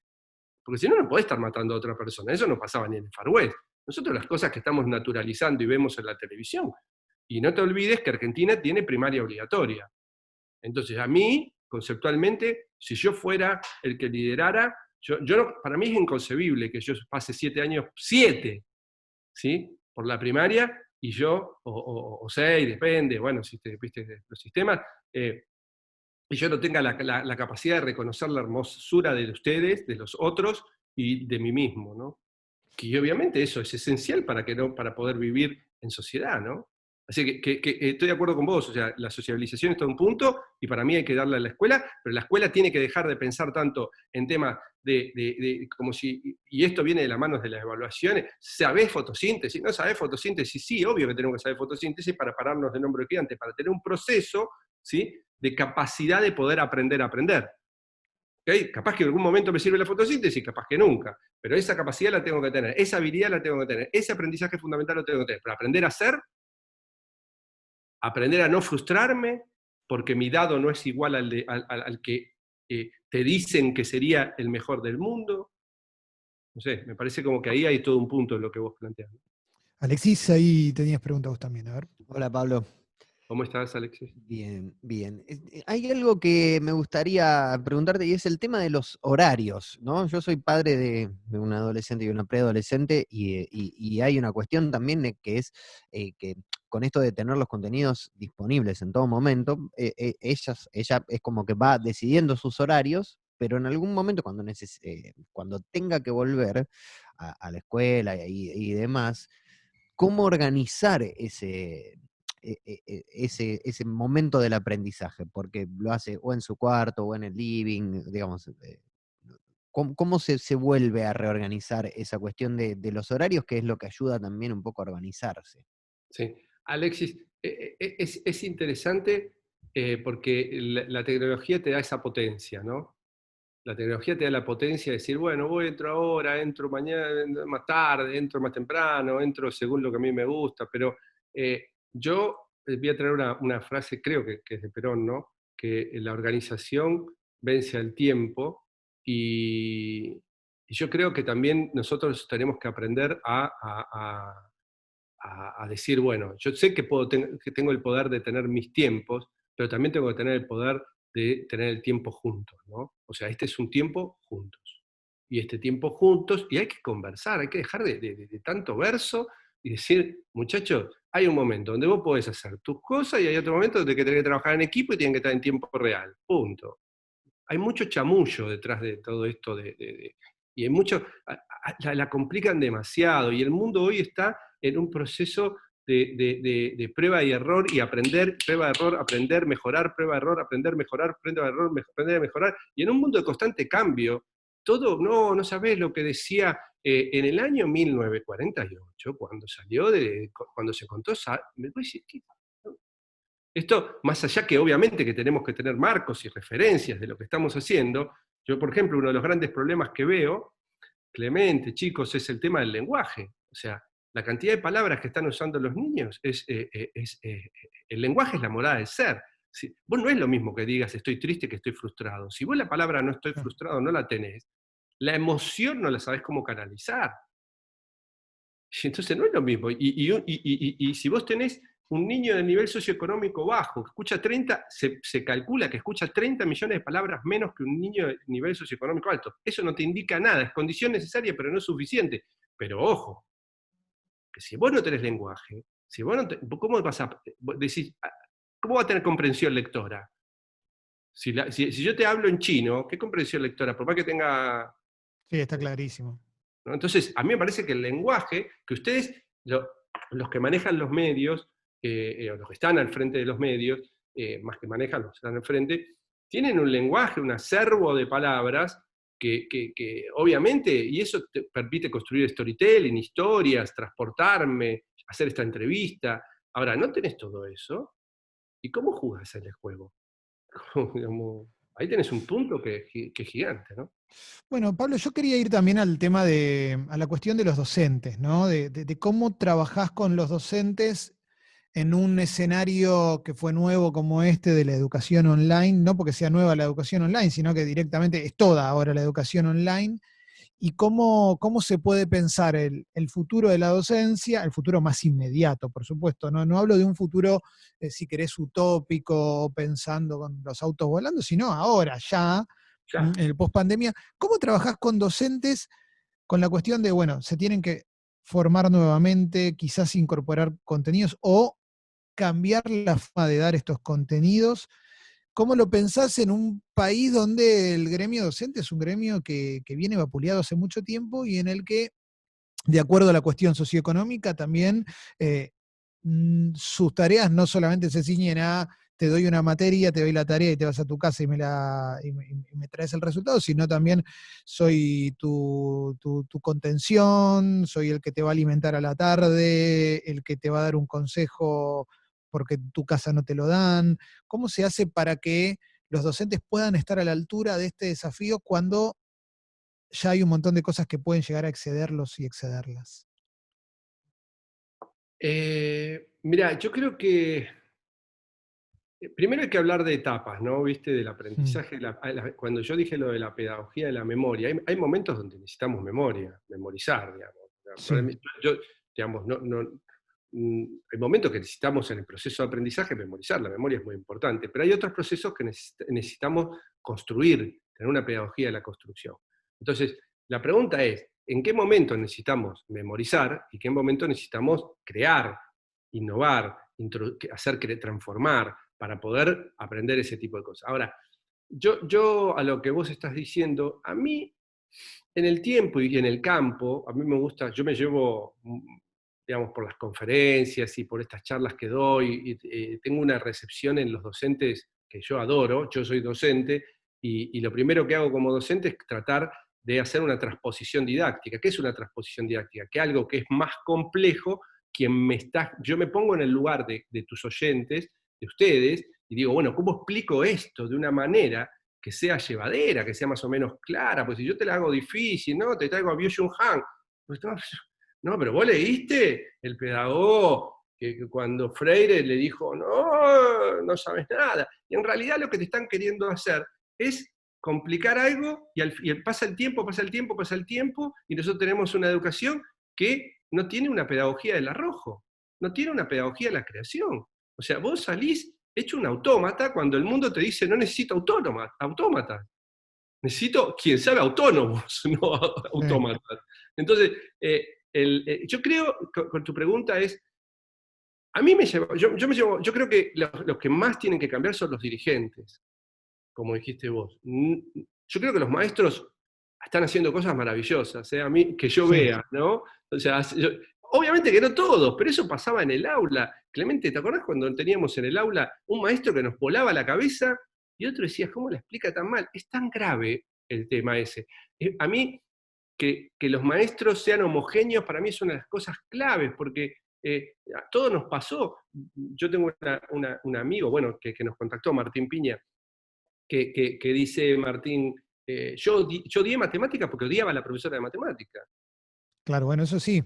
Speaker 2: porque si no, no podés estar matando a otra persona, eso no pasaba ni en el Far West. Nosotros las cosas que estamos naturalizando y vemos en la televisión, y no te olvides que Argentina tiene primaria obligatoria. Entonces, a mí, conceptualmente, si yo fuera el que liderara, para mí es inconcebible que yo pase 7 años, 7, ¿sí? Por la primaria, y yo, o 6, depende, bueno, si te viste los sistemas, y yo no tenga la capacidad de reconocer la hermosura de ustedes, de los otros y de mí mismo, ¿no? Que obviamente eso es esencial para poder vivir en sociedad, ¿no? Así que estoy de acuerdo con vos, o sea, la sociabilización está a un punto y para mí hay que darle a la escuela, pero la escuela tiene que dejar de pensar tanto en temas como si, y esto viene de las manos de las evaluaciones, ¿sabés fotosíntesis? ¿No sabés fotosíntesis? Sí, obvio que tenemos que saber fotosíntesis para pararnos de hombro gigante, para tener un proceso, ¿sí?, de capacidad de poder aprender a aprender. ¿Okay? Capaz que en algún momento me sirve la fotosíntesis, capaz que nunca, pero esa capacidad la tengo que tener, esa habilidad la tengo que tener, ese aprendizaje fundamental lo tengo que tener, para aprender a hacer, aprender a no frustrarme, porque mi dado no es igual al que te dicen que sería el mejor del mundo. No sé, me parece como que ahí hay todo un punto en lo que vos planteás.
Speaker 1: Alexis, ahí tenías preguntas vos también, a ver.
Speaker 5: Hola Pablo.
Speaker 2: ¿Cómo estás, Alexis?
Speaker 5: Bien, bien. Hay algo que me gustaría preguntarte y es el tema de los horarios, ¿no? Yo soy padre de un adolescente y una preadolescente y hay una cuestión también que es que con esto de tener los contenidos disponibles en todo momento, ella es como que va decidiendo sus horarios, pero en algún momento cuando tenga que volver a la escuela y demás, ¿cómo organizar ese momento del aprendizaje? Porque lo hace o en su cuarto o en el living, digamos. ¿Cómo se vuelve a reorganizar esa cuestión de los horarios, que es lo que ayuda también un poco a organizarse?
Speaker 2: Sí. Alexis, es interesante porque la tecnología te da esa potencia, ¿no? La tecnología te da la potencia de decir, bueno, entro ahora, entro mañana, más tarde, entro más temprano, entro según lo que a mí me gusta, pero yo voy a traer una frase, creo que es de Perón, ¿no? Que la organización vence al tiempo y yo creo que también nosotros tenemos que aprender a decir, bueno, yo sé que, que tengo el poder de tener mis tiempos, pero también tengo que tener el poder de tener el tiempo juntos, ¿no? O sea, este es un tiempo juntos. Y este tiempo juntos, y hay que conversar, hay que dejar de tanto verso y decir, muchachos, hay un momento donde vos podés hacer tus cosas y hay otro momento donde tenés que trabajar en equipo y tienen que estar en tiempo real, punto. Hay mucho chamullo detrás de todo esto y hay mucho, la complican demasiado y el mundo hoy está en un proceso de prueba y error y aprender, prueba, error, aprender, mejorar, prueba, error, aprender, mejorar, prueba, error, aprender, mejorar, y en un mundo de constante cambio, todo, no sabés lo que decía en el año 1948, cuando salió, cuando se contó, me voy a decir, ¿qué? Esto, más allá que obviamente que tenemos que tener marcos y referencias de lo que estamos haciendo, yo, por ejemplo, uno de los grandes problemas que veo, Clemente, chicos, es el tema del lenguaje. O sea, la cantidad de palabras que están usando los niños el lenguaje es la morada del ser. Si, vos no es lo mismo que digas estoy triste que estoy frustrado. Si vos la palabra no estoy frustrado no la tenés, la emoción no la sabés cómo canalizar. Entonces no es lo mismo. Y si vos tenés un niño de nivel socioeconómico bajo, que escucha 30, se calcula que escucha 30 millones de palabras menos que un niño de nivel socioeconómico alto. Eso no te indica nada, es condición necesaria, pero no es suficiente. Pero ojo, que si vos no tenés lenguaje, si vos no ¿cómo vas a decir, cómo va a tener comprensión lectora? Si yo te hablo en chino, ¿qué comprensión lectora? Por más que tenga...
Speaker 1: Sí, está clarísimo.
Speaker 2: ¿no? Entonces, a mí me parece que el lenguaje, que ustedes, los que manejan los medios, o los que están al frente de los medios, más que manejan los que están al frente, tienen un lenguaje, un acervo de palabras que obviamente, y eso te permite construir storytelling, historias, transportarme, hacer esta entrevista. Ahora, no tenés todo eso, ¿y cómo jugás el juego? Ahí tenés un punto que es gigante, ¿no?
Speaker 1: Bueno, Pablo, yo quería ir también al tema a la cuestión de los docentes, ¿no? De cómo trabajás con los docentes en un escenario que fue nuevo como este de la educación online, no porque sea nueva la educación online, sino que directamente es toda ahora la educación online, y cómo se puede pensar el futuro de la docencia, el futuro más inmediato, por supuesto, no hablo de un futuro, si querés, utópico, pensando con los autos volando, sino ahora, ya,
Speaker 2: Ya.
Speaker 1: en el post-pandemia. ¿Cómo trabajás con docentes con la cuestión de, bueno, se tienen que formar nuevamente, quizás incorporar contenidos o cambiar la forma de dar estos contenidos? ¿Cómo lo pensás en un país donde el gremio docente es un gremio que viene vapuleado hace mucho tiempo y en el que, de acuerdo a la cuestión socioeconómica, también sus tareas no solamente se ciñen a te doy una materia, te doy la tarea y te vas a tu casa y me traes el resultado, sino también soy tu contención, soy el que te va a alimentar a la tarde, el que te va a dar un consejo porque en tu casa no te lo dan. ¿Cómo se hace para que los docentes puedan estar a la altura de este desafío cuando ya hay un montón de cosas que pueden llegar a excederlos y excederlas?
Speaker 2: Mira, yo creo que primero hay que hablar de etapas, ¿no? ¿Viste? Del
Speaker 1: Mm.
Speaker 2: aprendizaje. Cuando yo dije lo de la pedagogía de la memoria, hay momentos donde necesitamos memoria, memorizar, digamos.
Speaker 1: Sí.
Speaker 2: Yo, digamos, hay momentos que necesitamos en el proceso de aprendizaje memorizar, la memoria es muy importante, pero hay otros procesos que necesitamos construir, tener una pedagogía de la construcción. Entonces, la pregunta es, ¿en qué momento necesitamos memorizar y qué momento necesitamos crear, innovar, transformar para poder aprender ese tipo de cosas? Ahora, yo a lo que vos estás diciendo, a mí, en el tiempo y en el campo, a mí me gusta, yo me llevo, digamos, por las conferencias y por estas charlas que doy, y tengo una recepción en los docentes que yo adoro, yo soy docente, y lo primero que hago como docente es tratar de hacer una transposición didáctica. ¿Qué es una transposición didáctica? Que algo que es más complejo, yo me pongo en el lugar de tus oyentes, de ustedes, y digo, bueno, ¿cómo explico esto de una manera que sea llevadera, que sea más o menos clara? Pues si yo te la hago difícil, ¿no? Te traigo a Byung-Chul Han. Pues no, pero vos leíste el pedagogo que cuando Freire le dijo, no, no sabes nada. Y en realidad lo que te están queriendo hacer es complicar algo y pasa el tiempo, y nosotros tenemos una educación que no tiene una pedagogía del arrojo, no tiene una pedagogía de la creación. O sea, vos salís hecho un autómata cuando el mundo te dice no necesito autómatas, necesito, quien sabe, autónomos, no autómatas. Entonces, yo creo, con tu pregunta es, a mí me lleva, yo creo que los que más tienen que cambiar son los dirigentes, como dijiste vos. Yo creo que los maestros están haciendo cosas maravillosas, a mí, que yo vea, ¿no? O sea, obviamente que no todos, pero eso pasaba en el aula. Clemente, ¿te acordás cuando teníamos en el aula un maestro que nos volaba la cabeza y otro decía, ¿cómo la explica tan mal? Es tan grave el tema ese. A mí, que los maestros sean homogéneos, para mí es una de las cosas claves, porque a todos nos pasó. Yo tengo un amigo, bueno, que nos contactó, Martín Piña, que dice, Martín, yo odié matemáticas porque odiaba a la profesora de matemáticas.
Speaker 1: Claro, bueno, eso sí.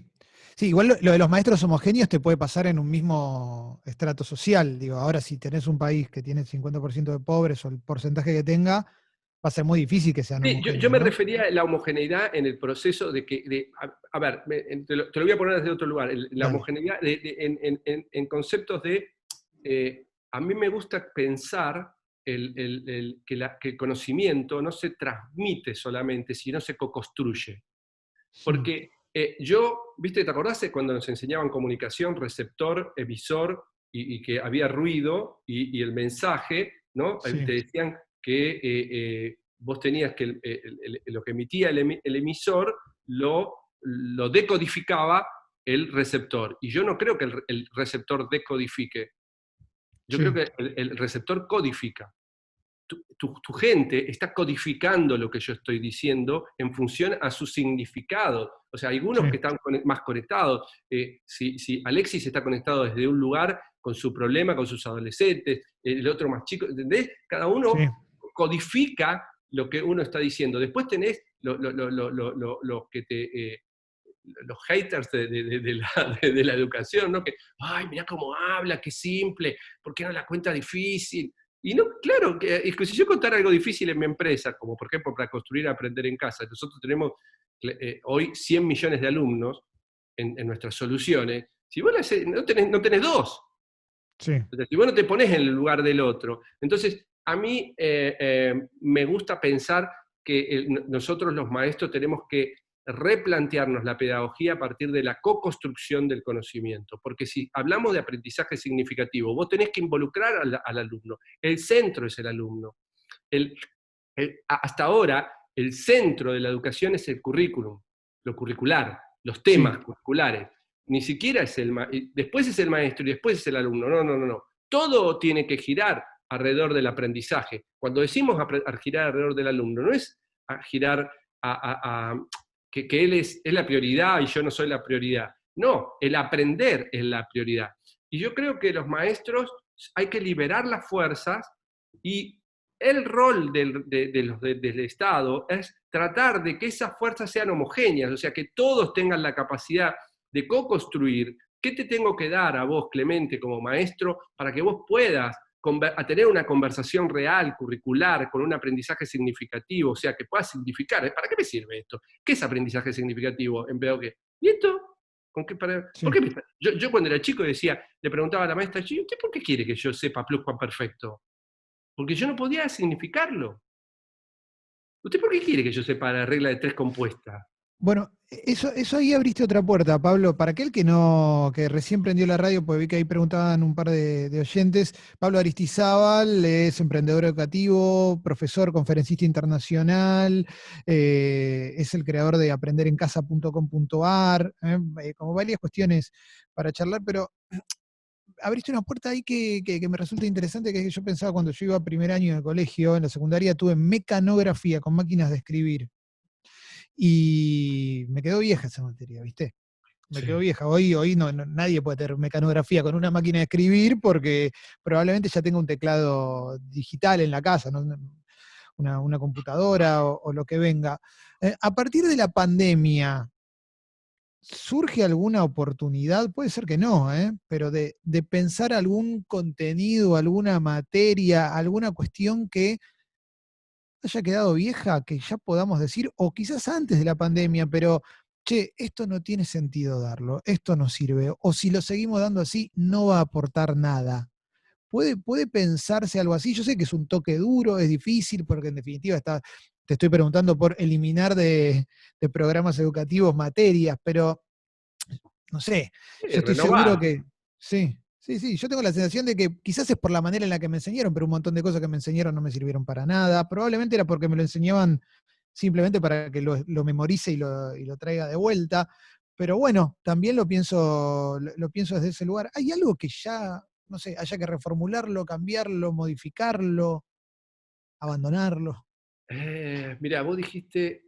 Speaker 1: Sí, igual lo de los maestros homogéneos te puede pasar en un mismo estrato social. Digo, ahora si tenés un país que tiene 50% de pobres o el porcentaje que tenga, va a ser muy difícil que sean
Speaker 2: Sí,
Speaker 1: homogéneos.
Speaker 2: yo me
Speaker 1: ¿no?
Speaker 2: refería a la homogeneidad en el proceso a ver, te lo voy a poner desde otro lugar, la
Speaker 1: Dale.
Speaker 2: homogeneidad en conceptos de, a mí me gusta pensar que el conocimiento no se transmite solamente, sino se co-construye. Porque viste, ¿te acordás cuando nos enseñaban comunicación, receptor, emisor, y que había ruido y el mensaje, ¿no?
Speaker 1: Sí.
Speaker 2: Te decían que vos tenías que lo que emitía el emisor lo decodificaba el receptor. Y yo no creo que el receptor decodifique. Yo creo que el receptor codifica. Tu gente está codificando lo que yo estoy diciendo en función a su significado. O sea, algunos que están más conectados. Si Alexis está conectado desde un lugar con su problema, con sus adolescentes, el otro más chico, ¿entendés? Cada uno codifica lo que uno está diciendo. Después tenés los haters de la educación, ¿no? Que, ay, mirá cómo habla, qué simple, ¿por qué no la cuenta difícil? Y no, claro, es que si yo contara algo difícil en mi empresa, como por ejemplo para construir aprender en casa, nosotros tenemos hoy 100 millones de alumnos en nuestras soluciones, si vos no tenés dos.
Speaker 1: Sí.
Speaker 2: Entonces, si vos no te pones en el lugar del otro. Entonces, a mí me gusta pensar que nosotros los maestros tenemos que replantearnos la pedagogía a partir de la co-construcción del conocimiento, porque si hablamos de aprendizaje significativo, vos tenés que involucrar al alumno, el centro es el alumno. Hasta ahora, el centro de la educación es el currículum, lo curricular, los temas curriculares, ni siquiera es después es el maestro y después es el alumno, no. Todo tiene que girar alrededor del aprendizaje. Cuando decimos girar alrededor del alumno, no es girar que él es la prioridad y yo no soy la prioridad. No, el aprender es la prioridad. Y yo creo que los maestros hay que liberar las fuerzas y el rol del Estado es tratar de que esas fuerzas sean homogéneas, o sea, que todos tengan la capacidad de co-construir. ¿Qué te tengo que dar a vos, Clemente, como maestro, para que vos puedas a tener una conversación real, curricular, con un aprendizaje significativo, o sea, que pueda significar, ¿para qué me sirve esto? ¿Qué es aprendizaje significativo? ¿Y esto? ¿Por
Speaker 1: Sí.
Speaker 2: qué yo cuando era chico decía, le preguntaba a la maestra, ¿usted por qué quiere que yo sepa pluscuamperfecto? Porque yo no podía significarlo. ¿Usted por qué quiere que yo sepa la regla de tres compuesta?
Speaker 1: Bueno, eso ahí abriste otra puerta, Pablo. Para aquel que no, que recién prendió la radio, pues vi que ahí preguntaban un par de oyentes. Pablo Aristizábal es emprendedor educativo, profesor, conferencista internacional, es el creador de aprenderencasa.com.ar, como varias cuestiones para charlar, pero abriste una puerta ahí que me resulta interesante, que es que yo pensaba cuando yo iba a primer año de colegio, en la secundaria tuve mecanografía con máquinas de escribir. Y me quedó vieja esa materia, ¿viste? Me quedó
Speaker 2: Sí.
Speaker 1: vieja. Hoy nadie puede tener mecanografía con una máquina de escribir porque probablemente ya tenga un teclado digital en la casa, ¿no? Una computadora o lo que venga. A partir de la pandemia, ¿surge alguna oportunidad? Puede ser que no, pero de pensar algún contenido, alguna materia, alguna cuestión que haya quedado vieja, que ya podamos decir, o quizás antes de la pandemia, pero, che, esto no tiene sentido darlo, esto no sirve, o si lo seguimos dando así, no va a aportar nada. ¿Puede pensarse algo así? Yo sé que es un toque duro, es difícil, porque en definitiva te estoy preguntando por eliminar de programas educativos materias, pero no sé, yo estoy seguro
Speaker 2: Renovar.
Speaker 1: que sí, sí, sí, yo tengo la sensación de que quizás es por la manera en la que me enseñaron, pero un montón de cosas que me enseñaron no me sirvieron para nada. Probablemente era porque me lo enseñaban simplemente para que lo memorice y lo traiga de vuelta. Pero bueno, también lo pienso desde ese lugar. ¿Hay algo que ya, no sé, haya que reformularlo, cambiarlo, modificarlo, abandonarlo?
Speaker 2: Mira, vos dijiste,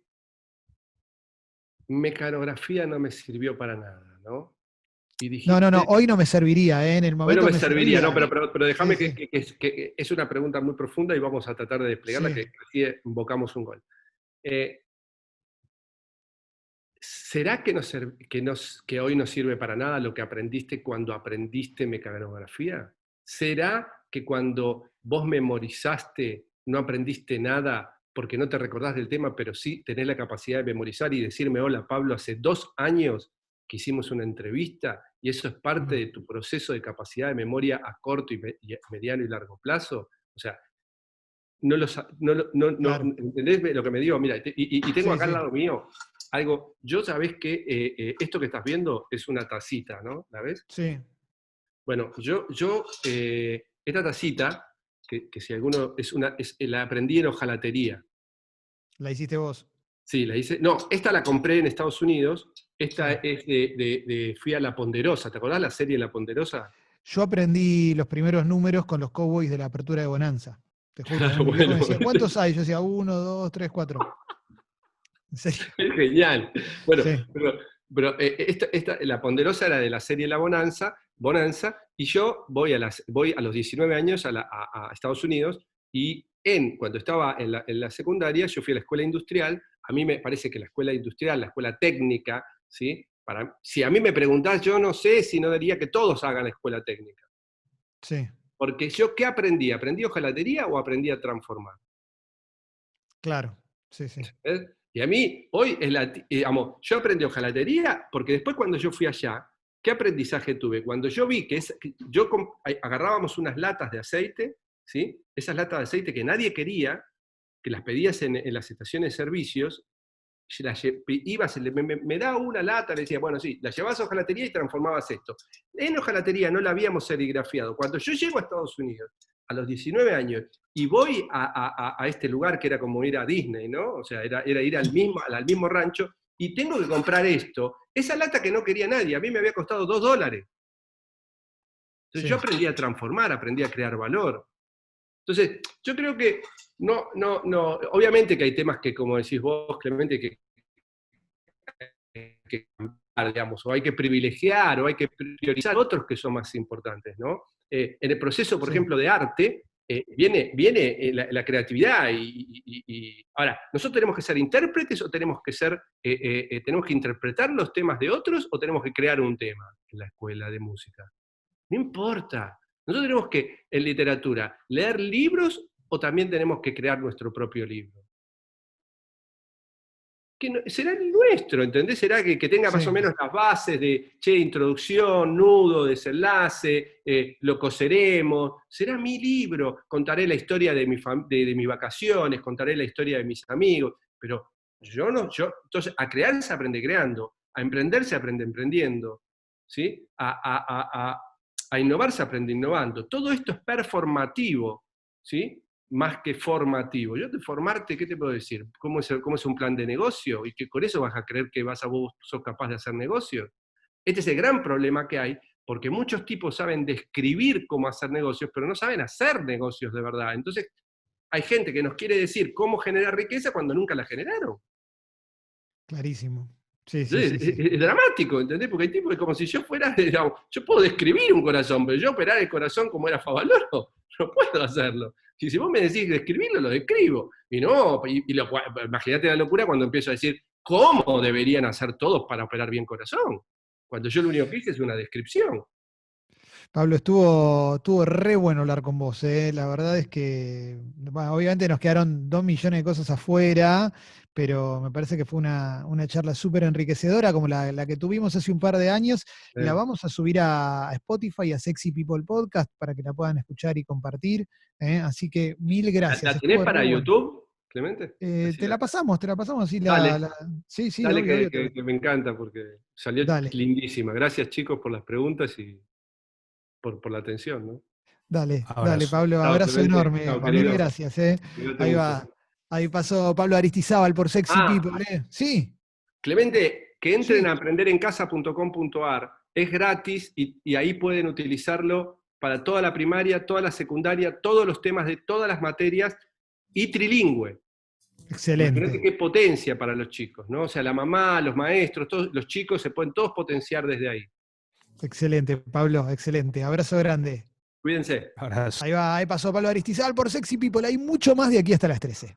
Speaker 2: mecanografía no me sirvió para nada, ¿no? Y
Speaker 1: No, no, no,
Speaker 2: dijiste,
Speaker 1: hoy no me serviría, ¿eh? En el
Speaker 2: hoy no
Speaker 1: momento
Speaker 2: me
Speaker 1: me
Speaker 2: serviría, no,
Speaker 1: servía.
Speaker 2: pero
Speaker 1: Sí,
Speaker 2: déjame
Speaker 1: sí,
Speaker 2: que es una pregunta muy profunda y vamos a tratar de desplegarla,
Speaker 1: sí.
Speaker 2: que así invocamos un gol. Eh, ¿Será que hoy no sirve para nada lo que aprendiste cuando aprendiste mecanografía? ¿Será que cuando vos memorizaste no aprendiste nada porque no te recordás del tema, pero sí tenés la capacidad de memorizar y decirme, hola Pablo, hace 2 años que hicimos una entrevista y eso es parte
Speaker 1: Mm,
Speaker 2: de tu proceso de capacidad de memoria a corto y mediano y largo plazo? O sea, no,
Speaker 1: claro.
Speaker 2: ¿entendés lo que me digo? Mira, y tengo
Speaker 1: Sí,
Speaker 2: acá al
Speaker 1: sí,
Speaker 2: lado mío algo, yo sabés que esto que estás viendo es una tacita, ¿no? ¿La ves?
Speaker 1: sí.
Speaker 2: Bueno, esta tacita, que si alguno, la aprendí en hojalatería.
Speaker 1: La hiciste vos.
Speaker 2: Sí, la hice, no, esta la compré en Estados Unidos,
Speaker 1: Sí.
Speaker 2: esta es fui a La Ponderosa, ¿te acordás la serie La Ponderosa?
Speaker 1: Yo aprendí los primeros números con los Cowboys de la apertura de Bonanza. Te juro,
Speaker 2: Claro,
Speaker 1: mi viejo me
Speaker 2: bueno,
Speaker 1: decía, ¿cuántos hay? Yo decía, 1, 2, 3, 4. ¿En serio?
Speaker 2: es genial. Bueno,
Speaker 1: Sí,
Speaker 2: pero la Ponderosa era de la serie La Bonanza, y yo voy a los 19 años a Estados Unidos, y cuando estaba en la secundaria, yo fui a la escuela industrial. A mí me parece que la escuela industrial, la escuela técnica, ¿sí? Si a mí me preguntás, yo no sé si no diría que todos hagan la escuela técnica.
Speaker 1: sí,
Speaker 2: Porque yo, ¿qué aprendí? ¿Aprendí hojalatería o aprendí a transformar?
Speaker 1: claro. Sí, sí.
Speaker 2: ¿Eh? Y a mí, hoy, digamos, yo aprendí hojalatería porque después cuando yo fui allá, ¿qué aprendizaje tuve? Cuando yo vi que agarrábamos unas latas de aceite, ¿sí? Esas latas de aceite que nadie quería, que las pedías en las estaciones de servicios, me da una lata, le decía, bueno, sí, la llevabas a hojalatería y transformabas esto. En hojalatería no la habíamos serigrafiado. Cuando yo llego a Estados Unidos, a los 19 años, y voy a este lugar que era como ir a Disney, ¿no? O sea, era ir al mismo rancho, y tengo que comprar esto, esa lata que no quería nadie, a mí me había costado $2. Entonces yo
Speaker 1: Sí.
Speaker 2: aprendí a transformar, aprendí a crear valor. Entonces, yo creo que no, obviamente que hay temas que, como decís vos, Clemente, que cambiar, digamos, o hay que privilegiar, o hay que priorizar otros que son más importantes, ¿no? En el proceso, por
Speaker 1: Sí.
Speaker 2: ejemplo, de arte, viene la creatividad ahora, ¿nosotros tenemos que ser intérpretes o tenemos que interpretar los temas de otros o tenemos que crear un tema en la escuela de música? No importa. Nosotros tenemos que, en literatura, leer libros o también tenemos que crear nuestro propio libro. será el nuestro, ¿entendés? Será que tenga más
Speaker 1: Sí.
Speaker 2: o menos las bases de, introducción, nudo, desenlace, lo coseremos. Será mi libro, contaré la historia de mis vacaciones, contaré la historia de mis amigos, pero entonces, a crear se aprende creando, a emprender se aprende emprendiendo, ¿sí? A innovar se aprende innovando. Todo esto es performativo, ¿sí? Más que formativo. Yo de formarte, ¿qué te puedo decir? ¿Cómo es un plan de negocio? ¿Y que con eso vas a creer que vos sos capaz de hacer negocio? Este es el gran problema que hay, porque muchos tipos saben describir cómo hacer negocios, pero no saben hacer negocios de verdad. Entonces, hay gente que nos quiere decir cómo generar riqueza cuando nunca la generaron.
Speaker 1: Clarísimo. Sí, sí,
Speaker 2: Entonces,
Speaker 1: sí, sí.
Speaker 2: es dramático, ¿entendés? Porque hay tipos, es como si yo fuera, digamos, yo puedo describir un corazón, pero yo operar el corazón como era Favaloro, no puedo hacerlo. Si vos me decís describirlo, lo describo. Y no, imagínate la locura cuando empiezo a decir cómo deberían hacer todos para operar bien corazón. Cuando yo lo único que hice es una descripción.
Speaker 1: Pablo, estuvo re bueno hablar con vos, ¿eh? La verdad es que, bueno, obviamente nos quedaron 2 millones de cosas afuera, pero me parece que fue una charla súper enriquecedora, como la que tuvimos hace un par de años. La vamos a subir a Spotify y a Sexy People Podcast para que la puedan escuchar y compartir, ¿eh? Así que mil gracias.
Speaker 2: ¿La tenés
Speaker 1: Estuvo
Speaker 2: para
Speaker 1: re bueno.
Speaker 2: YouTube, Clemente?
Speaker 1: Te la pasamos, así
Speaker 2: Dale,
Speaker 1: Sí, sí,
Speaker 2: dale
Speaker 1: obvio, obvio.
Speaker 2: que me encanta porque salió
Speaker 1: Dale.
Speaker 2: lindísima. Gracias, chicos, por las preguntas y por la atención, ¿no?
Speaker 1: Dale,
Speaker 3: Abrazo.
Speaker 1: Pablo,
Speaker 2: Chao,
Speaker 1: abrazo
Speaker 2: Clemente.
Speaker 1: enorme.
Speaker 2: Chao,
Speaker 1: Mil
Speaker 2: querido.
Speaker 1: gracias, eh.
Speaker 2: Cuídate
Speaker 1: Ahí
Speaker 2: mucho.
Speaker 1: va. Ahí pasó Pablo Aristizábal por Sexy
Speaker 2: Ah,
Speaker 1: People, eh. Sí,
Speaker 2: Clemente, que entren
Speaker 1: sí.
Speaker 2: a aprenderencasa.com.ar. Es gratis y ahí pueden utilizarlo para toda la primaria, toda la secundaria, todos los temas de todas las materias y trilingüe. Imagínate
Speaker 1: Excelente,
Speaker 2: qué potencia para los chicos, ¿no? O sea, la mamá, los maestros, todos los chicos se pueden todos potenciar desde ahí.
Speaker 1: excelente, Pablo, excelente. Abrazo grande.
Speaker 2: Cuídense.
Speaker 3: Abrazo.
Speaker 1: Ahí va, ahí pasó Pablo Aristizábal por Sexy People. Hay mucho más de aquí hasta las 13.